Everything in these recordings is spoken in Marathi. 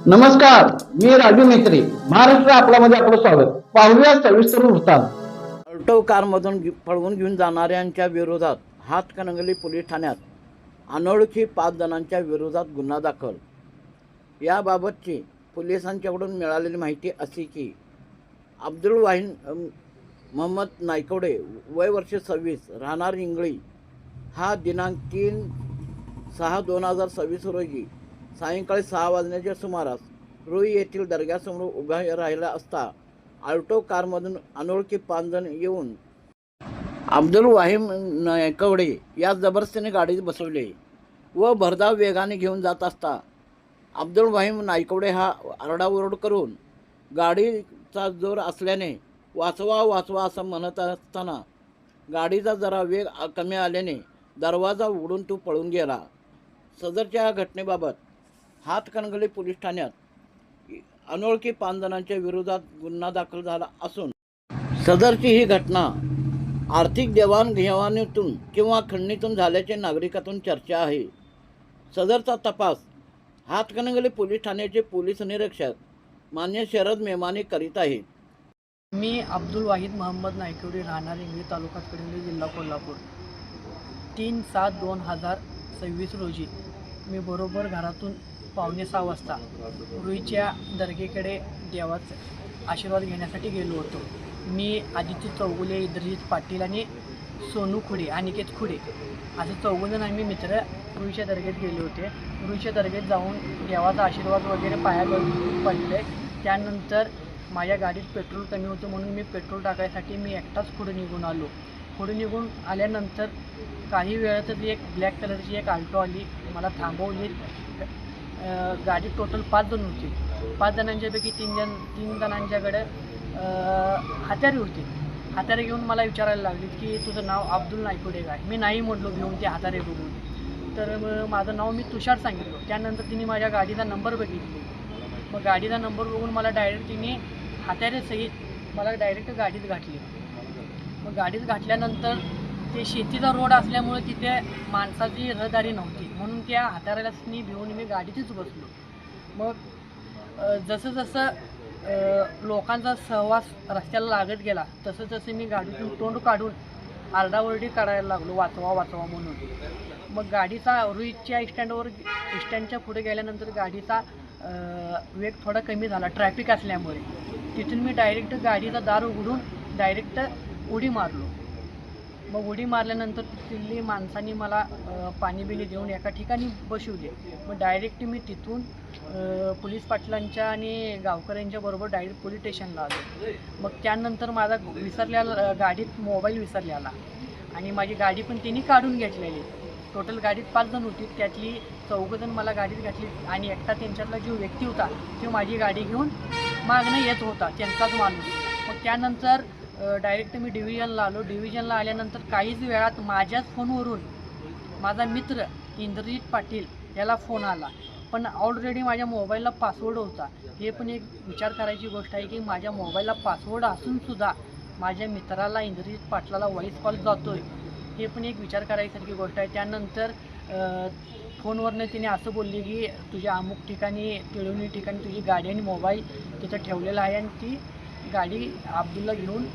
नमस्कार, मी राजू मेत्री. महाराष्ट्र आपल्यामध्ये आपलं स्वागत. पाहूया सविस्तर वृत्तांत. अल्टो कारमधून पळवून घेऊन जाणाऱ्यांच्या विरोधात हातकणंगले पोलीस ठाण्यात अनोळखी 5 जणांच्या विरोधात गुन्हा दाखल. याबाबतची पोलिसांच्याकडून मिळालेली माहिती अशी की अब्दुल वाहीद मोहम्मद नायकवडे, वय वर्ष 26, राहणार इंगळी, हा दिनांक 3/6/2026 रोजी सायंकाळी 6 वाजण्याच्या सुमारास रुई येथील दर्ग्यासमोर उभा राहिला असता अल्टो कारमधून अनोळखी 5 जण येऊन अब्दुल वाहीद नायकवडे या जबरदस्तीने गाडीत बसवले व भरधाव वेगाने घेऊन जात असता अब्दुल वाहीद नायकवडे हा आरडाओरड करून गाडीचा जोर असल्याने वाचवा वाचवा असं म्हणत असताना गाडीचा जरा वेग कमी आल्याने दरवाजा उघडून तो पळून गेला. सदरच्या घटनेबाबत हातकणंगले पोलीस ठाण्यात अनोळखी 5 जणांच्या विरोधात गुन्हा दाखल झाला असून सदरची ही घटना आर्थिक देवाणघेवाणीतून किंवा खंडणीतून झाल्याचे नागरिकातून चर्चा आहे. सदरचा तपास हातकणंगले पोलीस ठाण्याचे पोलीस निरीक्षक मान्य शरद मेमाने करीत आहेत. मी अब्दुल वाहीद मोहम्मद नायकवडे, राहणार इंगळी, तालुका हातकणंगले, जिल्हा कोल्हापूर. 3/7/2026 रोजी मी बरोबर घरातून 5:45 वाजता रुईच्या दर्गेकडे देवाचा आशीर्वाद घेण्यासाठी गेलो होतो. मी आदित्य चौगुले, इंद्रजित पाटील आणि सोनू खुडे, अनिकेत खुडे असे 4 जण आम्ही मित्र रुईच्या दर्गेत गेले होते. रुईच्या दर्गेत जाऊन देवाचा आशीर्वाद वगैरे पायाला पडले. त्यानंतर माझ्या गाडीत पेट्रोल कमी होतं म्हणून मी पेट्रोल टाकायसाठी मी एकटाच पुढे निघून आलो. पुढे निघून आल्यानंतर काही वेळातच एक ब्लॅक कलरची एक आल्टो आली, मला थांबवली. गाडीत टोटल 5 जण होते. 5 जणांच्यापैकी 3 जणांच्याकडे हत्यारे होते. हत्यारे घेऊन मला विचारायला लागले की तुझं नाव अब्दुल नायकवडे काय? मी नाही म्हटलो घेऊन ते हत्यारे बघून. तर माझं नाव मी तुषार सांगितलं. त्यानंतर तिने माझ्या गाडीचा नंबर बघितली. मग गाडीचा नंबर बघून मला डायरेक्ट तिने हत्यारेसहित मला डायरेक्ट गाडीत घातली. मग गाडीत घातल्यानंतर ते शेतीचा रोड असल्यामुळे तिथे माणसाची रहदारी नव्हती म्हणून त्या हत्यारालाच भिवून मी गाडीतच बसलो. मग जसं लोकांचा सहवास रस्त्याला लागत गेला तसं मी गाडीतून तोंड काढून आरडाओरडी करायला लागलो, वाचवा वाचवा म्हणून. मग गाडीचा रुईच्या स्टँडच्या पुढे गेल्यानंतर गाडीचा वेग थोडा कमी झाला ट्रॅफिक असल्यामुळे. तिथून मी डायरेक्ट गाडीचा दार उघडून डायरेक्ट उडी मारलो. मग उडी मारल्यानंतर तिथली माणसांनी मला पाणी बिणी देऊन एका ठिकाणी बसवले. मग डायरेक्ट मी तिथून पोलीस पाटलांच्या आणि गावकऱ्यांच्या बरोबर डायरेक्ट पोलीस स्टेशनला आलो. मग त्यानंतर माझा गाडीत मोबाईल विसरलेला आणि माझी गाडी पण त्यांनी काढून घेतलेली. टोटल गाडीत 5 जण होती, त्यातली 4 जण मला गाडीत घातली आणि एकटा त्यांच्यातला जो व्यक्ती होता तो माझी गाडी घेऊन मागणं येत होता, त्यांचाच माणूस. मग त्यानंतर डायरेक्ट मी डिव्हिजनला आलो. डिव्हिजनला आल्यानंतर काहीच वेळात माझ्याच फोनवरून माझा मित्र इंद्रजित पाटील याला फोन आला. पण ऑलरेडी माझ्या मोबाईलला पासवर्ड होता. हे पण एक विचार करायची गोष्ट आहे की माझ्या मोबाईलला पासवर्ड असूनसुद्धा माझ्या मित्राला इंद्रजित पाटलाला व्हॉईस कॉल जातो आहे, हे पण एक विचार करायसारखी गोष्ट आहे. त्यानंतर फोनवरनं तिने असं बोलली की तुझ्या अमुक ठिकाणी तिळवणी ठिकाणी तुझी गाडी आणि मोबाईल तिथं ठेवलेला आहे आणि ती गाडी अब्दुलला घेऊन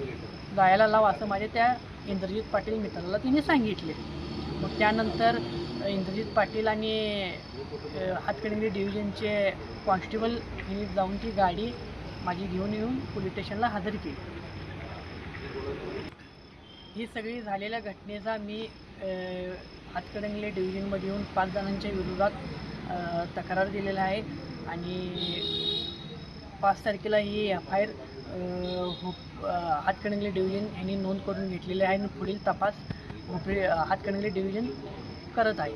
जायला लाव असं माझ्या त्या इंद्रजित पाटील मित्राला तिने सांगितले. मग त्यानंतर इंद्रजित पाटील आणि हातकणंगले डिव्हिजनचे कॉन्स्टेबल यांनी जाऊन ती गाडी माझी घेऊन येऊन पोलीस स्टेशनला हजर केली. ही सगळी झालेल्या घटनेचा मी हातकणंगले डिव्हिजनमध्ये येऊन 5 जणांच्या विरोधात तक्रार दिलेला आहे आणि 5 तारखेला ही FIR हातकणंगले डिव्हिजन यांनी नोंद करून घेतलेली आहे आणि पुढील तपास हातकणंगले डिव्हिजन करत आहे.